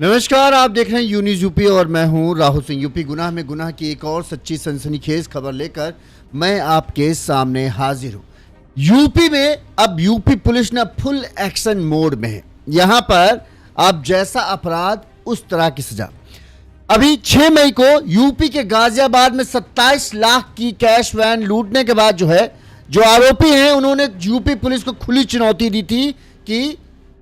नमस्कार, आप देख रहे हैं यूनिज यूपी और मैं हूं राहुल सिंह। यूपी गुनाह में गुनाह की एक और सच्ची सनसनीखेज खबर लेकर मैं आपके सामने हाजिर हूं। यूपी में अब यूपी पुलिस ना फुल एक्शन मोड में है। यहां पर अब जैसा अपराध उस तरह की सजा। अभी 6 मई को यूपी के गाजियाबाद में 27 लाख की कैश वैन लूटने के बाद जो आरोपी हैं उन्होंने यूपी पुलिस को खुली चुनौती दी थी कि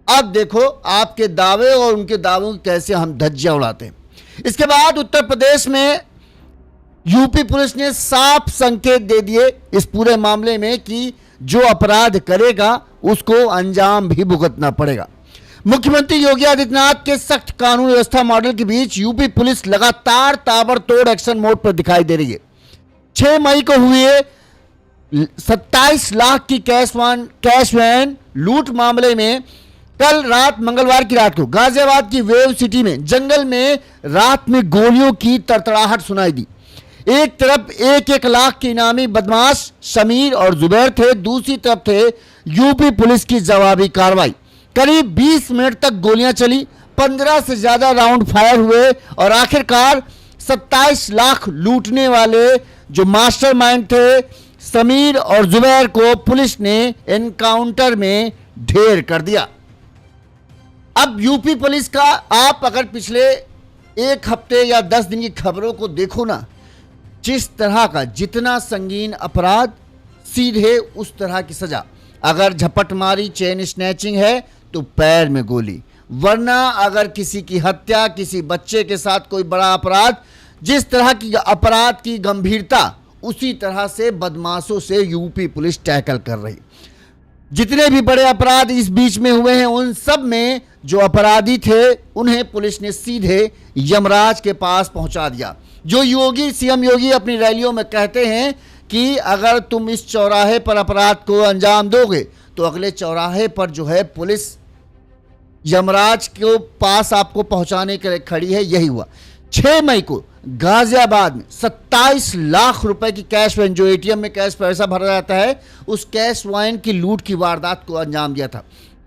अब देखो आपके दावे और उनके दावों की कैसे हम धज्जियां उड़ाते हैं। इसके बाद उत्तर प्रदेश में यूपी पुलिस ने साफ संकेत दे दिए इस पूरे मामले में कि जो अपराध करेगा उसको अंजाम भी भुगतना पड़ेगा। मुख्यमंत्री योगी आदित्यनाथ के सख्त कानून व्यवस्था मॉडल के बीच यूपी पुलिस लगातार ताबड़तोड़ एक्शन मोड पर दिखाई दे रही है। 6 मई को हुए 27 लाख की कैश वैन लूट मामले में कल रात मंगलवार की रात को गाजियाबाद की वेव सिटी में जंगल में रात में गोलियों की तड़तड़ाहट सुनाई दी। एक तरफ 1-1 लाख के इनामी बदमाश समीर और जुबैर थे, दूसरी तरफ थे यूपी पुलिस की जवाबी कार्रवाई। करीब 20 मिनट तक गोलियां चली, 15 से ज्यादा राउंड फायर हुए और आखिरकार 27 लाख लूटने वाले जो मास्टरमाइंड थे समीर और जुबैर को पुलिस ने एनकाउंटर में ढेर कर दिया। अब यूपी पुलिस का आप अगर पिछले 1 हफ्ते या 10 दिन की खबरों को देखो ना, जिस तरह का जितना संगीन अपराध सीधे उस तरह की सजा। अगर झपट मारी चेन स्नैचिंग है तो पैर में गोली, वरना अगर किसी की हत्या, किसी बच्चे के साथ कोई बड़ा अपराध, जिस तरह की अपराध की गंभीरता उसी तरह से बदमाशों से यूपी पुलिस टैकल कर रही। जितने भी बड़े अपराध इस बीच में हुए हैं उन सब में जो अपराधी थे उन्हें पुलिस ने सीधे यमराज के पास पहुंचा दिया। जो सीएम योगी अपनी रैलियों में कहते हैं कि अगर तुम इस चौराहे पर अपराध को अंजाम दोगे तो अगले चौराहे पर पुलिस यमराज के पास आपको पहुंचाने के लिए खड़ी है। यही हुआ 6 मई को गाजियाबाद में 27 लाख रुपए की कैश वैन, जो एटीएम में कैश पैसा भरा जाता है, उस कैश वैन की लूट की वारदात को अंजाम दिया था।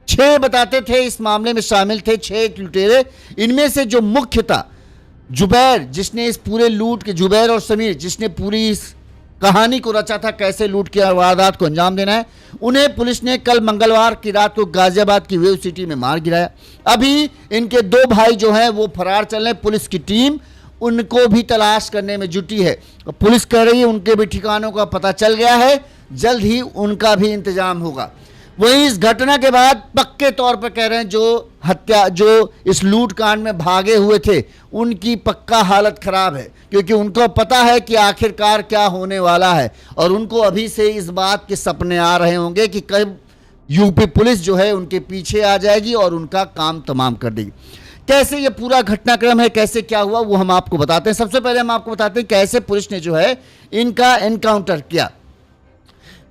6 बताते थे इस मामले में शामिल थे 6 लुटेरे। इनमें से जो मुख्य था जुबैर, जिसने इस पूरे लूट के, जुबैर और समीर जिसने पूरी इस कहानी को रचा था कैसे लूट की वारदात को अंजाम देना है, उन्हें पुलिस ने कल मंगलवार की रात को गाजियाबाद की वेव सिटी में मार गिराया। अभी इनके 2 भाई जो हैं वो फरार चल रहे। पुलिस की टीम उनको भी तलाश करने में जुटी है। पुलिस कह रही है उनके भी ठिकानों का पता चल गया है, जल्द ही उनका भी इंतजाम होगा। वहीं इस घटना के बाद पक्के तौर पर कह रहे हैं जो इस लूट कांड में भागे हुए थे उनकी पक्का हालत खराब है, क्योंकि उनको पता है कि आखिरकार क्या होने वाला है और उनको अभी से इस बात के सपने आ रहे होंगे कि कब यूपी पुलिस उनके पीछे आ जाएगी और उनका काम तमाम कर देगी। कैसे ये पूरा घटनाक्रम है, कैसे क्या हुआ, वो हम आपको बताते हैं। सबसे पहले हम आपको बताते हैं कैसे पुलिस ने इनका एनकाउंटर किया।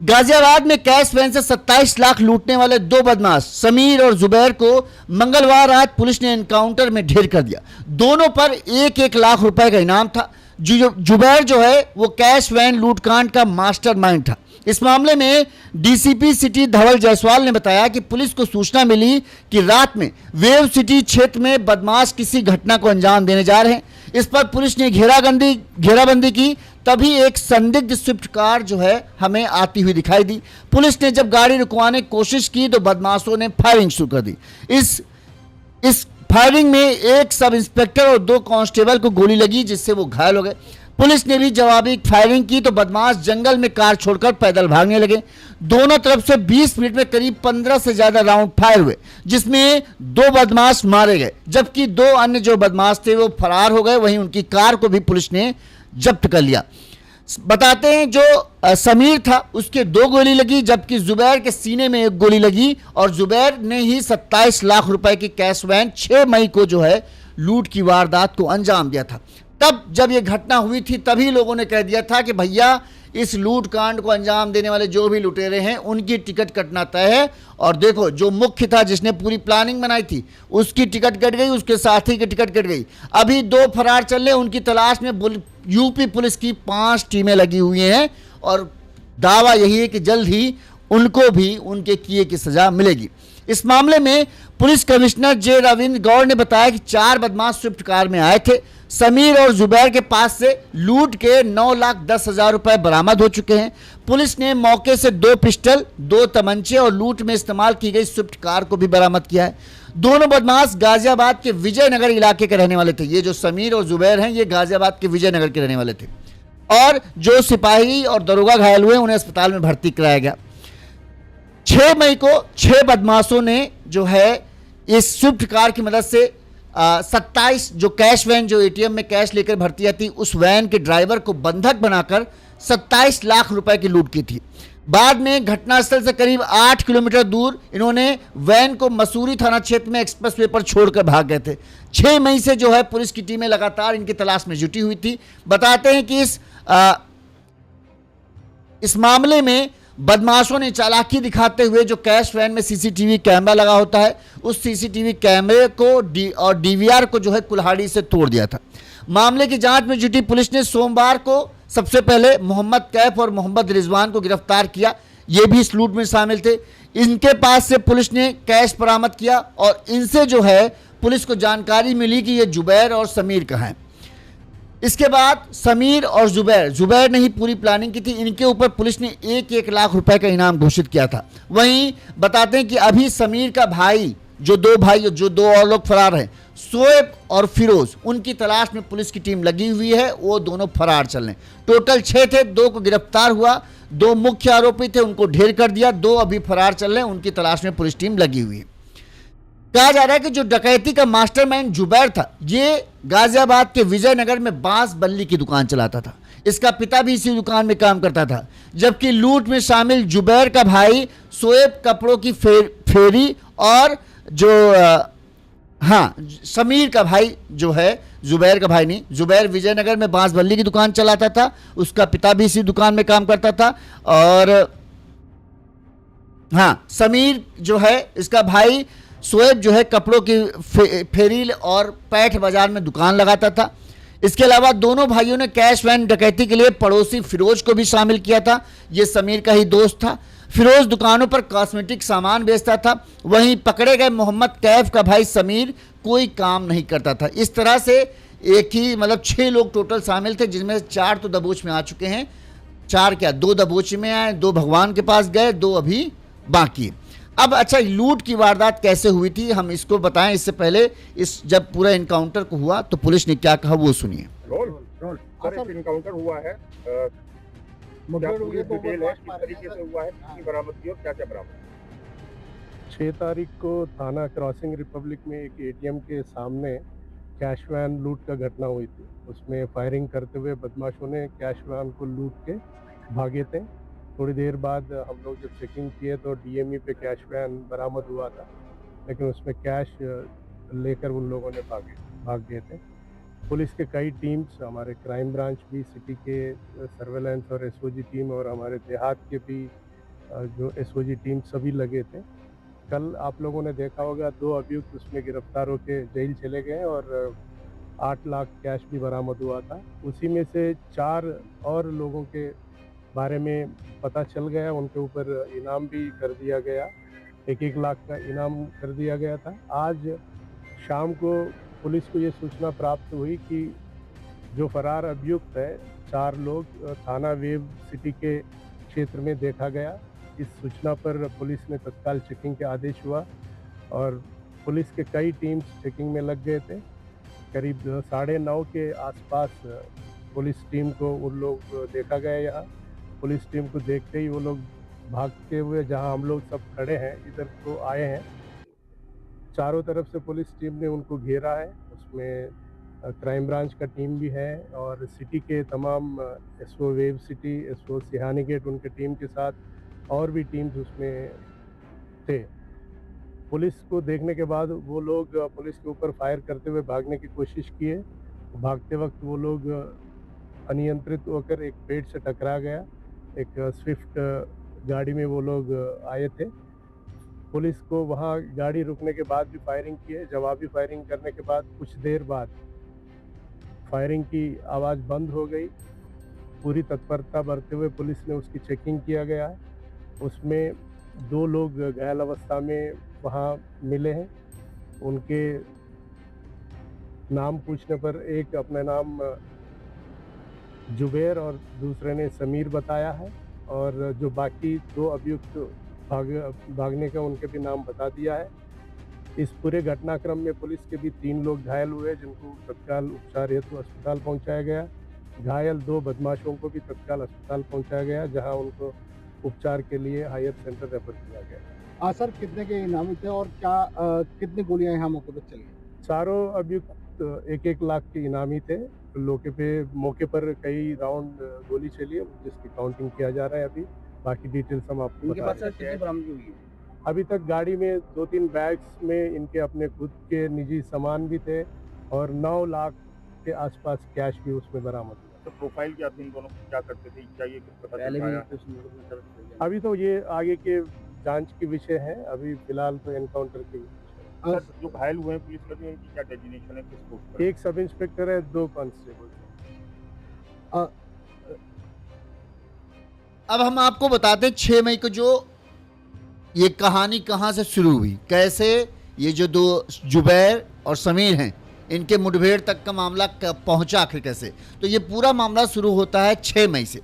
गाजियाबाद में कैश वैन से 27 लाख लूटने वाले 2 बदमाश समीर और जुबैर को मंगलवार रात पुलिस ने एनकाउंटर में ढेर कर दिया। दोनों पर 1-1 लाख रुपए का इनाम था। जुबैर वो कैश वैन लूटकांड का मास्टरमाइंड था। इस मामले में डीसीपी सिटी धवल जायसवाल ने बताया कि पुलिस को सूचना मिली कि रात में वेव सिटी क्षेत्र में बदमाश किसी घटना को अंजाम देने जा रहे हैं। इस पर पुलिस ने घेराबंदी की। तभी एक संदिग्ध स्विफ्ट कार हमें आती हुई दिखाई दी। पुलिस ने जब गाड़ी रुकवाने की कोशिश की तो बदमाशों ने फायरिंग शुरू कर दी। इस फायरिंग में एक सब इंस्पेक्टर और 2 कांस्टेबल को गोली लगी, जिससे वो घायल हो गए। पुलिस ने भी जवाबी फायरिंग की तो बदमाश जंगल में कार छोड़कर पैदल भागने लगे। दोनों तरफ से 20 मिनट में करीब 15 से ज्यादा राउंड फायर हुए, जिसमें 2 बदमाश मारे गए, जबकि 2 अन्य जो बदमाश थे वो फरार हो गए। वहीं उनकी कार को भी पुलिस ने जब्त कर लिया। बताते हैं जो समीर था उसके 2 गोली लगी, जबकि जुबैर के सीने में 1 गोली लगी और जुबैर ने ही 27 लाख रुपए की कैश वैन 6 मई को लूट की वारदात को अंजाम दिया था। तब जब ये घटना हुई थी तभी लोगों ने कह दिया था कि भैया इस लूट कांड को अंजाम देने वाले जो भी लुटेरे हैं उनकी टिकट कटना तय है। और देखो जो मुख्य था जिसने पूरी प्लानिंग बनाई थी उसकी टिकट कट गई, उसके साथी की टिकट कट गई। अभी 2 फरार चल रहे, उनकी तलाश में यूपी पुलिस की 5 टीमें लगी हुई हैं और दावा यही है कि जल्द ही उनको भी उनके किए की सजा मिलेगी। इस मामले में पुलिस कमिश्नर जे रविंद्र गौड़ ने बताया कि 4 बदमाश स्विफ्ट कार में आए थे। समीर और जुबैर के पास से लूट के 9,10,000 रुपए बरामद हो चुके हैं। पुलिस ने मौके से 2 पिस्टल, 2 तमंचे और लूट में इस्तेमाल की गई स्विफ्ट कार को भी बरामद किया है। दोनों बदमाश गाजियाबाद के विजयनगर इलाके के रहने वाले थे। ये जो समीर और जुबैर हैं, ये गाजियाबाद के विजयनगर के रहने वाले थे और जो सिपाही और दरोगा घायल हुए उन्हें अस्पताल में भर्ती कराया गया। 6 मई को 6 बदमाशों ने जो है इस स्विफ्ट कार की मदद से 27 जो कैश वैन, जो एटीएम में कैश लेकर भर्ती थी, उस वैन के ड्राइवर को बंधक बनाकर 27 लाख रुपए की लूट की थी। बाद में घटनास्थल से करीब 8 किलोमीटर दूर इन्होंने वैन को मसूरी थाना क्षेत्र में एक्सप्रेसवे पर छोड़कर भाग गए थे। 6 मई से जो है पुलिस की टीमें लगातार इनकी तलाश में जुटी हुई थी। बताते हैं कि इस मामले में बदमाशों ने चालाकी दिखाते हुए जो कैश वैन में सीसीटीवी कैमरा लगा होता है, उस सीसीटीवी कैमरे को और डीवीआर को जो है कुल्हाड़ी से तोड़ दिया था। मामले की जांच में जुटी पुलिस ने सोमवार को सबसे पहले मोहम्मद कैफ और मोहम्मद रिजवान को गिरफ्तार किया। ये भी इस लूट में शामिल थे। इनके पास से पुलिस ने कैश बरामद किया और इनसे जो है पुलिस को जानकारी मिली कि ये जुबैर और समीर कहाँ हैं। इसके बाद समीर और जुबैर ने ही पूरी प्लानिंग की थी। इनके ऊपर पुलिस ने 1-1 लाख रुपए का इनाम घोषित किया था। वहीं बताते हैं कि अभी समीर का भाई, जो 2 भाई, जो 2 और लोग फरार हैं, शोएब और फिरोज, उनकी तलाश में पुलिस की टीम लगी हुई है। वो दोनों फरार चल रहे हैं। टोटल 6 थे, 2 को गिरफ्तार हुआ, 2 मुख्य आरोपी थे, उनको ढेर कर दिया, 2 अभी फरार चल रहे हैं, उनकी तलाश में पुलिस टीम लगी हुई है। कहा जा रहा है कि जो डकैती का मास्टरमाइंड जुबैर था, ये गाजियाबाद के विजयनगर में बांस बल्ली की दुकान चलाता था। इसका पिता भी इसी दुकान में काम करता था। जबकि लूट में शामिल जुबैर का भाई शोएब कपड़ों की फेरी और जो समीर का भाई जो है, जुबैर का भाई नहीं, जुबैर विजयनगर में बांस बल्ली की दुकान चलाता था। उसका पिता भी इसी दुकान में काम करता था। और समीर जो है, इसका भाई शोएब जो है कपड़ों की फेरी और पैठ बाजार में दुकान लगाता था। इसके अलावा दोनों भाइयों ने कैश वैन डकैती के लिए पड़ोसी फिरोज को भी शामिल किया था। यह समीर का ही दोस्त था। फिरोज दुकानों पर कॉस्मेटिक सामान बेचता था। वहीं पकड़े गए मोहम्मद कैफ का भाई समीर कोई काम नहीं करता था। इस तरह से एक ही 6 लोग टोटल शामिल थे, जिनमें 4 तो दबोच में आ चुके हैं। 4 क्या, 2 दबोच में आए, 2 भगवान के पास गए, 2 अभी बाकी। अब अच्छा, लूट की वारदात कैसे हुई थी हम इसको बताएं। इससे पहले जब पूरा इनकाउंटर को हुआ तो पुलिस ने क्या कहा वो सुनिए। सर, इनकाउंटर हुआ है, क्या पूरी डिटेल है, किस तरीके से हुआ है, कितनी बरामद की और क्या क्या बरामद। 6 तारीख को थाना क्रॉसिंग रिपब्लिक में एक एटीएम के सामने कैश वैन लूट का घटना हुई थी। उसमें फायरिंग करते हुए बदमाशों ने कैश वैन को लूट के भागे थे। थोड़ी देर बाद हम लोग जब चेकिंग किए तो डीएमई पे कैश वैन बरामद हुआ था, लेकिन उसमें कैश लेकर उन लोगों ने भाग गए थे। पुलिस के कई टीम्स, हमारे क्राइम ब्रांच भी, सिटी के सर्वेलेंस और एसओजी टीम और हमारे देहात के भी जो एसओजी टीम सभी लगे थे। कल आप लोगों ने देखा होगा 2 अभियुक्त उसमें गिरफ्तार होकर जेल चले गए और 8 लाख कैश भी बरामद हुआ था। उसी में से 4 और लोगों के बारे में पता चल गया, उनके ऊपर इनाम भी कर दिया गया, 1-1 लाख का इनाम कर दिया गया था। आज शाम को पुलिस को ये सूचना प्राप्त हुई कि जो फरार अभियुक्त है, 4 लोग थाना वेव सिटी के क्षेत्र में देखा गया। इस सूचना पर पुलिस ने तत्काल चेकिंग के आदेश हुआ और पुलिस के कई टीम्स चेकिंग में लग गए थे। करीब 9:30 के आसपास पुलिस टीम को उन लोग देखा गया। यहाँ पुलिस टीम को देखते ही वो लोग भागते हुए जहाँ हम लोग सब खड़े हैं इधर को आए हैं। चारों तरफ से पुलिस टीम ने उनको घेरा है। उसमें क्राइम ब्रांच का टीम भी है और सिटी के तमाम SO Wave city, SO Sihani gate, उनके टीम के साथ और भी टीम्स उसमें थे। पुलिस को देखने के बाद वो लोग पुलिस के ऊपर फायर करते हुए भागने की कोशिश किए। भागते वक्त वो लोग अनियंत्रित होकर एक पेड़ से टकरा गया। एक स्विफ्ट गाड़ी में वो लोग आए थे। पुलिस को वहाँ गाड़ी रुकने के बाद भी फायरिंग की है। जवाबी फायरिंग करने के बाद कुछ देर बाद फायरिंग की आवाज़ बंद हो गई। पूरी तत्परता बरते हुए पुलिस ने उसकी चेकिंग किया गया है। उसमें 2 लोग घायल अवस्था में वहाँ मिले हैं। उनके नाम पूछने पर एक अपना नाम जुबैर और दूसरे ने समीर बताया है, और जो बाकी 2 अभियुक्त भागने का उनके भी नाम बता दिया है। इस पूरे घटनाक्रम में पुलिस के भी 3 लोग घायल हुए, जिनको तत्काल उपचार हेतु अस्पताल पहुंचाया गया। घायल 2 बदमाशों को भी तत्काल अस्पताल पहुंचाया गया, जहां उनको उपचार के लिए हायर सेंटर रेफर किया गया। सर कितने के इनामी थे और क्या कितनी गोलियां यहाँ मौके पर चली? चारों अभियुक्त 1-1 लाख के इनामी थे। मौके पर कई राउंड गोली चली है, जिसकी काउंटिंग किया जा रहा है। अभी बाकी डिटेल्स हम आपको इनके बता पास रहे सर कितनी बरामदगी हुई है? हैं। अभी तक गाड़ी में 2-3 बैग्स में इनके अपने खुद के निजी सामान भी थे, और 9 लाख के आसपास कैश भी उसमें बरामद हुआ। तो प्रोफाइल क्या थी इन दोनों की, क्या करते थे, चाहिए कुछ पता पहले चल भी पाया? कुछ मुकदमे दर्ज किए गए। अभी तो ये आगे के जांच के विषय है। अभी फिलहाल तो एनकाउंटर के विषय सर, जो घायल हुए हैं पुलिस कर्मी, उनकी क्या डेजिग्नेशन है, किस पोस्ट पर? है। 1 सब इंस्पेक्टर है, 2 कांस्टेबल। अब हम आपको बताते हैं 6 मई को जो ये कहानी कहाँ से शुरू हुई, कैसे ये जो 2 जुबैर और समीर हैं, इनके मुठभेड़ तक का मामला पहुंचा आखिर कैसे। तो ये पूरा मामला शुरू होता है 6 मई से।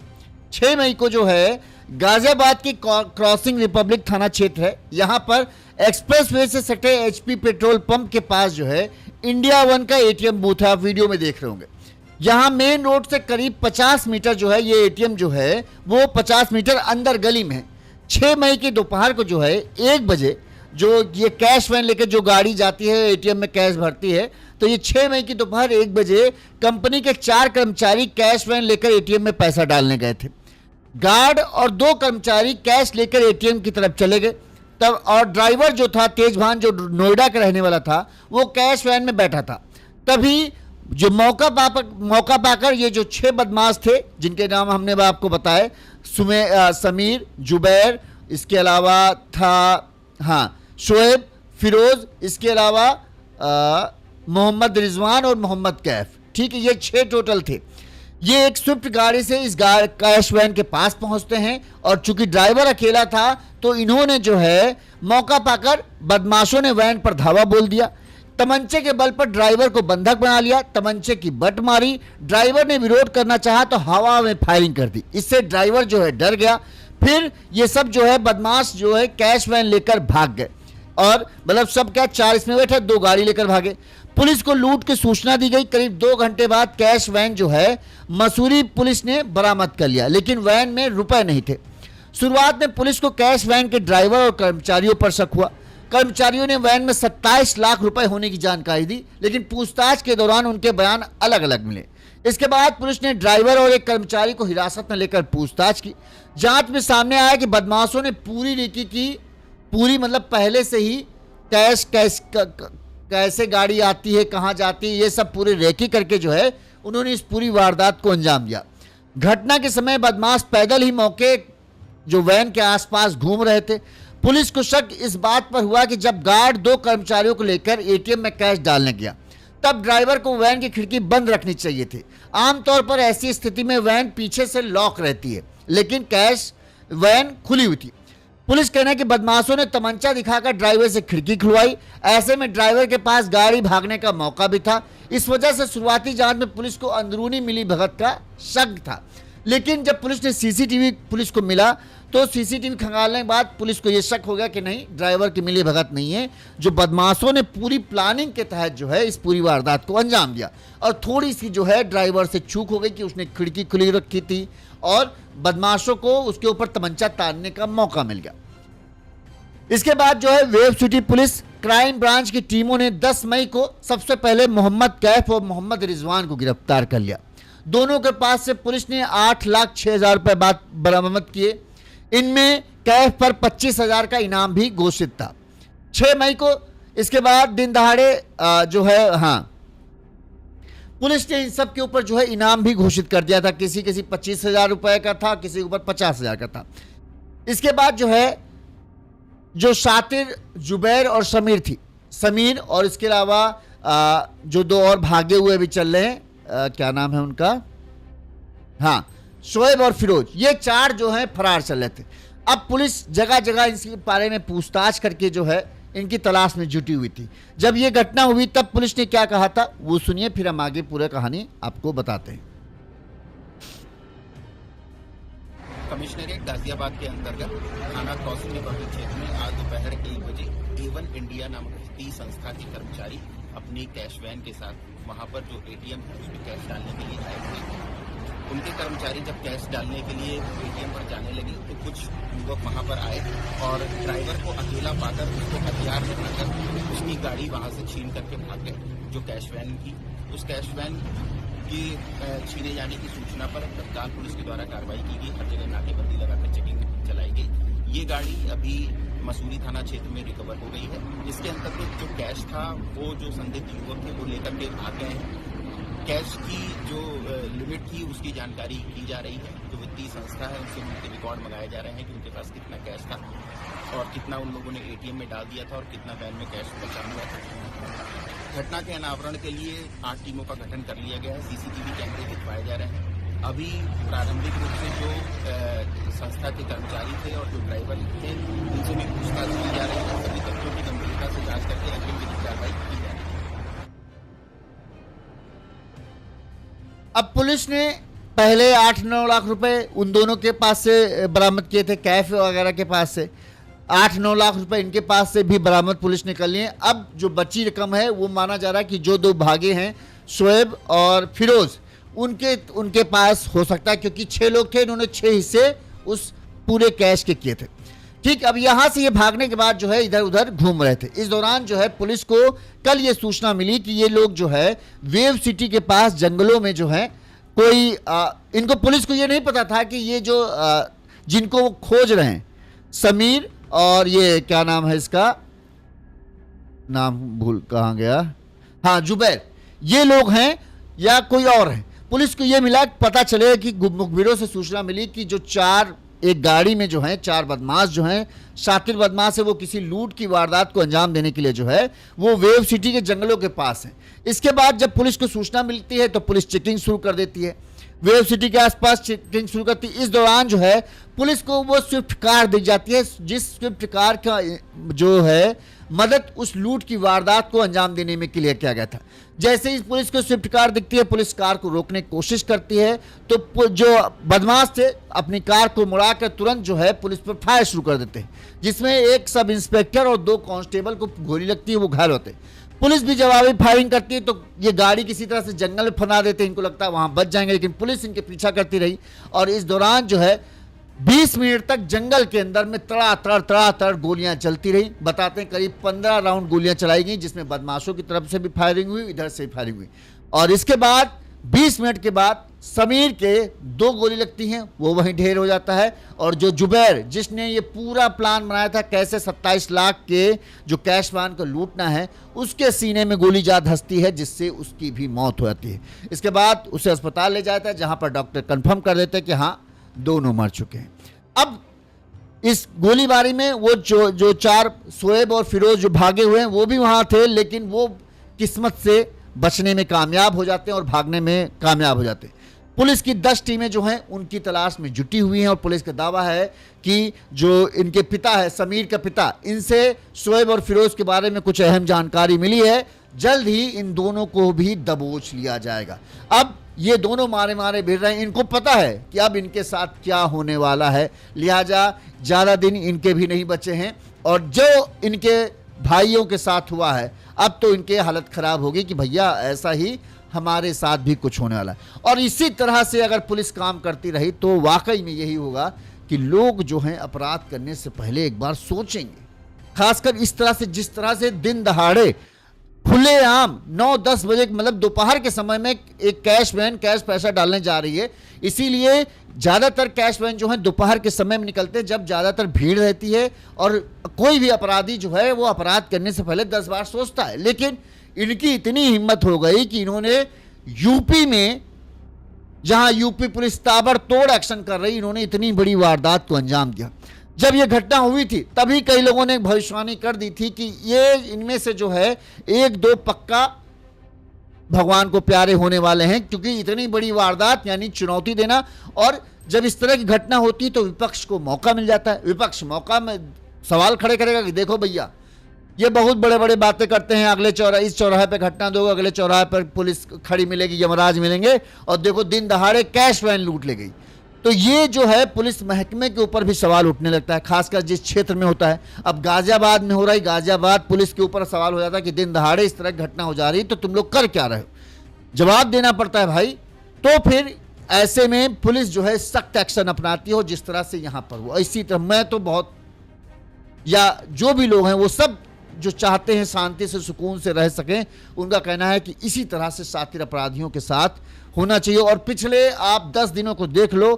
6 मई को जो है गाजियाबाद की क्रॉसिंग रिपब्लिक थाना क्षेत्र है, यहाँ पर एक्सप्रेसवे से सटे HP पेट्रोल पंप के पास जो है इंडिया 1 का ATM बूथ है। आप वीडियो में देख रहे होंगे। यहाँ मेन रोड से करीब 50 मीटर जो है ये ATM जो है वो 50 मीटर अंदर गली में है। 6 मई की दोपहर को जो है 1 बजे जो ये कैश वैन लेकर जो गाड़ी जाती है ATM में कैश भरती है, तो ये 6 मई की दोपहर 1 बजे कंपनी के 4 कर्मचारी कैश वैन लेकर ATM में पैसा डालने गए थे। गार्ड और 2 कर्मचारी कैश लेकर ATM की तरफ चले गए। तब और ड्राइवर जो था तेजभान, जो नोएडा का रहने वाला था, वो कैश वैन में बैठा था। तभी जो मौका पाकर ये जो 6 बदमाश थे, जिनके नाम हमने आपको बताए, समीर, जुबैर, इसके अलावा था शोएब, फिरोज, इसके अलावा मोहम्मद रिजवान और मोहम्मद कैफ, ठीक है, ये 6 टोटल थे। ये एक स्विफ्ट गाड़ी से इस कैश वैन के पास पहुंचते हैं, और चूंकि ड्राइवर अकेला था तो इन्होंने जो है मौका पाकर बदमाशों ने वैन पर धावा बोल दिया। तमंचे के बल पर ड्राइवर को बंधक बना लिया, तमंचे की बट मारी। ड्राइवर ने विरोध करना चाहा तो हवा में फायरिंग कर दी। इससे ड्राइवर जो है डर गया। फिर ये सब जो है बदमाश जो है कैश वैन लेकर भाग गए, और मतलब सब क्या 4 इसमें बैठे, 2 गाड़ी लेकर भागे। पुलिस को लूट की सूचना दी गई। करीब 2 घंटे बाद कैश वैन जो है मसूरी पुलिस ने बरामद कर लिया, लेकिन वैन में रुपए नहीं थे। शुरुआत में पुलिस को कैश वैन के ड्राइवर और कर्मचारियों पर शक हुआ। कर्मचारियों ने वैन में 27 लाख रुपए होने की जानकारी दी, लेकिन पूछताछ के दौरान उनके बयान अलग अलग मिले। इसके बाद पुलिस ने ड्राइवर और एक कर्मचारी को हिरासत में लेकर पूछताछ की। जांच में सामने आया कि बदमाशों ने पूरी रेकी की, पूरी मतलब पहले से ही कैसे गाड़ी आती है, कहाँ जाती है, ये सब पूरी रेकी करके जो है उन्होंने इस पूरी वारदात को अंजाम दिया। घटना के समय बदमाश पैदल ही मौके जो वैन के आसपास घूम रहे थे। पुलिस को शक इस बात पर हुआ कि जब गार्ड 2 कर्मचारियों को लेकर ATM में कैश डालने गया, तब ड्राइवर को वैन की खिड़की बंद रखनी चाहिए थी। आमतौर पर ऐसी स्थिति में वैन पीछे से लॉक रहती है, लेकिन कैश वैन खुली हुई थी। पुलिस कहना है कि बदमाशों ने तमंचा दिखाकर ड्राइवर से खिड़की खुलवाई। ऐसे में ड्राइवर के पास गाड़ी भागने का मौका भी था। इस वजह से शुरुआती जांच में पुलिस को अंदरूनी मिली भगत का शक था, लेकिन जब पुलिस ने CCTV पुलिस को मिला तो CCTV खंगालने के बाद पुलिस को यह शक हो गया कि नहीं, ड्राइवर की मिली भगत नहीं है, जो बदमाशों ने पूरी प्लानिंग के तहत जो है इस पूरी वारदात को अंजाम दिया। और थोड़ी सी जो है ड्राइवर से चूक हो गई कि उसने खिड़की खुली रखी थी, और बदमाशों को उसके ऊपर तमंचा तानने का मौका मिल गया। इसके बाद जो है web city police crime branch की टीमों ने 10 मई को सबसे पहले मोहम्मद कैफ और मोहम्मद रिजवान को गिरफ्तार कर लिया। दोनों के पास से पुलिस ने 8,06,000 रुपए बरामद किए। इनमें कैफ पर 25,000 का इनाम भी घोषित था। 6 मई को इसके बाद दिन दहाड़े जो है पुलिस ने इन सब के ऊपर जो है इनाम भी घोषित कर दिया था। किसी 25,000 रुपए का था, किसी के ऊपर 50,000 का था। इसके बाद जो है जो शातिर, जुबैर और समीर और इसके अलावा जो 2 और भागे हुए भी चल रहे हैं, क्या नाम है उनका, शोएब और फिरोज, ये 4 जो हैं फरार चल रहे थे। अब पुलिस जगह जगह इसके बारे में पूछताछ करके जो है इनकी तलाश में जुटी हुई थी। जब ये घटना हुई तब पुलिस ने क्या कहा था वो सुनिए, फिर हम आगे पूरा कहानी आपको बताते हैं। कमिश्नरेट गाजियाबाद के अंतर्गत थाना क्रॉसिंग रिपब्लिक क्षेत्र में आज दोपहर 1 बजे A1 इंडिया नामक वित्तीय संस्था के कर्मचारी अपनी कैश वैन के साथ वहां पर जो एटीएम है उसमें कैश डालने के लिए आए थे। उनके कर्मचारी जब कैश डालने के लिए एटीएम पर जाने लगे तो कुछ युवक वहां पर आए और ड्राइवर को अकेला पाकर उसको हथियार दिखाकर उसकी गाड़ी वहां से छीन करके भाग गए। जो कैश वैन थी उस कैश वैन की छीने जाने की सूचना पर तत्काल पुलिस के द्वारा कार्रवाई की गई। हर जगह नाकेबंदी लगाकर चेकिंग चलाई गई। ये गाड़ी अभी मसूरी थाना क्षेत्र में रिकवर हो गई है। इसके अंतर्गत जो कैश था वो जो संदिग्ध युवक थे वो लेकर के आ गए हैं। कैश की जो लिमिट थी उसकी जानकारी की जा रही है। जो वित्तीय संस्था है उनसे उनके रिकॉर्ड मंगाए जा रहे हैं कि उनके पास कितना कैश था और कितना उन लोगों ने एटीएम में डाल दिया था और कितना वैन में कैश बचा हुआ था। घटना के अनावरण के लिए 8 टीमों का गठन कर लिया गया है। सीसीटीवी कैमरे दिखवाए जा रहे हैं। अभी प्रारंभिक रूप से जो संस्था के कर्मचारी थे और जो ड्राइवर थे उनसे भी पूछताछ की जा रही है। सभी तथ्यों की गंभीरता से जांच करके अग्रिम विधिक कार्रवाई की जा रही है। अब पुलिस ने पहले 8-9 लाख रुपए उन दोनों के पास से बरामद किए थे, कैफ वगैरह के पास से 8-9 लाख रुपए इनके पास से भी बरामद पुलिस ने कर लिए। अब जो बची रकम है वो माना जा रहा है कि जो 2 भागे हैं शोएब और फिरोज उनके पास हो सकता है, क्योंकि 6 लोग थे, इन्होंने 6 हिस्से उस पूरे कैश के किए थे। ठीक, अब यहां से ये भागने के बाद जो है इधर उधर घूम रहे थे। इस दौरान जो है पुलिस को कल ये सूचना मिली कि ये लोग जो है वेव सिटी के पास जंगलों में जो है कोई इनको पुलिस को ये नहीं पता था कि ये जो जिनको वो खोज रहे हैं समीर और ये क्या नाम है इसका, नाम भूल कहाँ गया, हाँ जुबैर, ये लोग हैं या कोई और है। पुलिस को ये मिला, पता चले कि मुखबिरों से सूचना मिली कि जो 4 एक गाड़ी में जो है 4 बदमाश जो हैं, शातिर बदमाश है, वो किसी लूट की वारदात को अंजाम देने के लिए जो है वो वेव सिटी के जंगलों के पास है। इसके बाद जब पुलिस को सूचना मिलती है तो पुलिस चेकिंग शुरू कर देती है, वेव सिटी के आसपास चेकिंग शुरू करती है। इस दौरान जो है पुलिस को वो स्विफ्ट कार दी जाती है, जिस स्विफ्ट कार का जो है मदद उस लूट की वारदात को अंजाम देने में क्लियर किया गया था। जैसे ही पुलिस को स्विफ्ट कार दिखती है पुलिस कार को रोकने की कोशिश करती है तो जो बदमाश थे अपनी कार को मुड़ाकर तुरंत जो है पुलिस पर फायर शुरू कर देते हैं, जिसमें एक सब इंस्पेक्टर और 2 कांस्टेबल को गोली लगती है, वो घायल होते हैं। पुलिस भी जवाबी फायरिंग करती है तो ये गाड़ी किसी तरह से जंगल में फंसा देते हैं, इनको लगता है वहां बच जाएंगे, लेकिन पुलिस इनके पीछा करती रही और इस दौरान जो है 20 मिनट तक जंगल के अंदर में तड़ातड़ गोलियां चलती रही। बताते हैं करीब 15 राउंड गोलियां चलाई गई, जिसमें बदमाशों की तरफ से भी फायरिंग हुई, इधर से फायरिंग हुई और इसके बाद 20 मिनट के बाद समीर के 2 गोली लगती हैं, वो वहीं ढेर हो जाता है और जो जुबैर जिसने ये पूरा प्लान बनाया था कैसे 27 लाख के जो कैश वैन को लूटना है, उसके सीने में गोली जा धंसती है, जिससे उसकी भी मौत हो जाती है। इसके बाद उसे अस्पताल ले जाता है, जहां पर डॉक्टर कंफर्म कर देते हैं कि हाँ दोनों मर चुके हैं। अब इस गोलीबारी में वो जो 4 शोएब और फिरोज जो भागे हुए हैं वो भी वहां थे, लेकिन वो किस्मत से बचने में कामयाब हो जाते हैं और भागने में कामयाब हो जाते हैं। पुलिस की 10 टीमें जो हैं उनकी तलाश में जुटी हुई हैं और पुलिस का दावा है कि जो इनके पिता है समीर का पिता, इनसे शोएब और फिरोज के बारे में कुछ अहम जानकारी मिली है। जल्द ही इन दोनों को भी दबोच लिया जाएगा। अब ये दोनों मारे मारे भिड़ रहे हैं, इनको पता है कि अब इनके साथ क्या होने वाला है, लिहाजा ज़्यादा दिन इनके भी नहीं बचे हैं और जो इनके भाइयों के साथ हुआ है अब तो इनके हालत ख़राब होगी कि भैया ऐसा ही हमारे साथ भी कुछ होने वाला है। और इसी तरह से अगर पुलिस काम करती रही तो वाकई में यही होगा कि लोग जो हैं अपराध करने से पहले एक बार सोचेंगे, खासकर इस तरह से जिस तरह से दिन दहाड़े खुलेआम 9-10 बजे मतलब दोपहर के समय में एक कैश वैन कैश पैसा डालने जा रही है। इसीलिए ज़्यादातर कैश वैन जो है दोपहर के समय में निकलते हैं जब ज़्यादातर भीड़ रहती है और कोई भी अपराधी जो है वो अपराध करने से पहले 10 बार सोचता है। लेकिन इनकी इतनी हिम्मत हो गई कि इन्होंने यूपी में, जहां यूपी पुलिस ताबड़तोड़ एक्शन कर रही, इन्होंने इतनी बड़ी वारदात को अंजाम दिया। जब ये घटना हुई थी तभी कई लोगों ने भविष्यवाणी कर दी थी कि ये इनमें से जो है 1-2 पक्का भगवान को प्यारे होने वाले हैं, क्योंकि इतनी बड़ी वारदात यानी चुनौती देना और जब इस तरह की घटना होती है तो विपक्ष को मौका मिल जाता है, विपक्ष मौका में सवाल खड़े करेगा कि देखो भैया ये बहुत बड़े बड़े बातें करते हैं, अगले चौराहे, इस चौराहे पे घटना दो, अगले चौराहे पर पुलिस खड़ी मिलेगी, यमराज मिलेंगे, और देखो दिन दहाड़े कैश वैन लूट ले गई। तो ये जो है पुलिस महकमे के ऊपर भी सवाल उठने लगता है, खासकर जिस क्षेत्र में होता है। अब गाजियाबाद में हो रहा है, गाजियाबाद पुलिस के ऊपर सवाल हो जाता है कि दिन दहाड़े इस तरह की घटना हो जा रही, तो तुम लोग कर क्या रहे हो, जवाब देना पड़ता है भाई। तो फिर ऐसे में पुलिस जो है सख्त एक्शन अपनाती हो, जिस तरह से यहां पर हुआ। इसी तरह मैं तो बहुत, या जो भी लोग हैं वो सब जो चाहते हैं शांति से सुकून से रह सकें, उनका कहना है कि इसी तरह से शातिर अपराधियों के साथ होना चाहिए। और पिछले आप 10 दिनों को देख लो,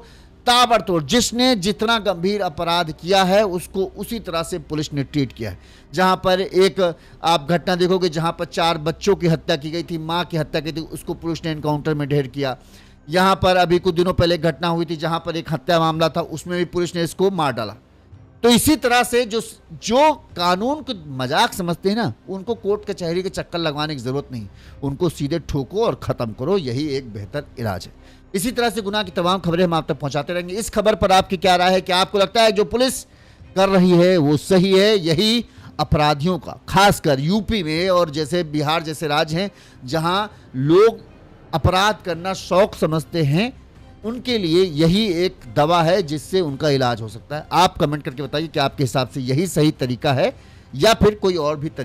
ताबड़तोड़ जिसने जितना गंभीर अपराध किया है उसको उसी तरह से पुलिस ने ट्रीट किया है। जहां पर एक आप घटना देखोगे जहां पर 4 बच्चों की हत्या की गई थी, मां की हत्या की थी, उसको पुलिस ने एनकाउंटर में ढेर किया। यहां पर अभी कुछ दिनों पहले एक घटना हुई थी जहां पर एक हत्या मामला था, उसमें भी पुलिस ने इसको मार डाला। तो इसी तरह से जो कानून को मजाक समझते हैं ना, उनको कोर्ट कचहरी के चक्कर लगवाने की जरूरत नहीं, उनको सीधे ठोको और खत्म करो, यही एक बेहतर इलाज है। इसी तरह से गुनाह की तमाम खबरें हम आप तक पहुंचाते रहेंगे। इस खबर पर आपकी क्या राय है? क्या आपको लगता है जो पुलिस कर रही है वो सही है? यही अपराधियों का, खासकर यूपी में और जैसे बिहार जैसे राज्य हैं जहां लोग अपराध करना शौक समझते हैं, उनके लिए यही एक दवा है जिससे उनका इलाज हो सकता है। आप कमेंट करके बताइए कि आपके हिसाब से यही सही तरीका है या फिर कोई और भी तरीका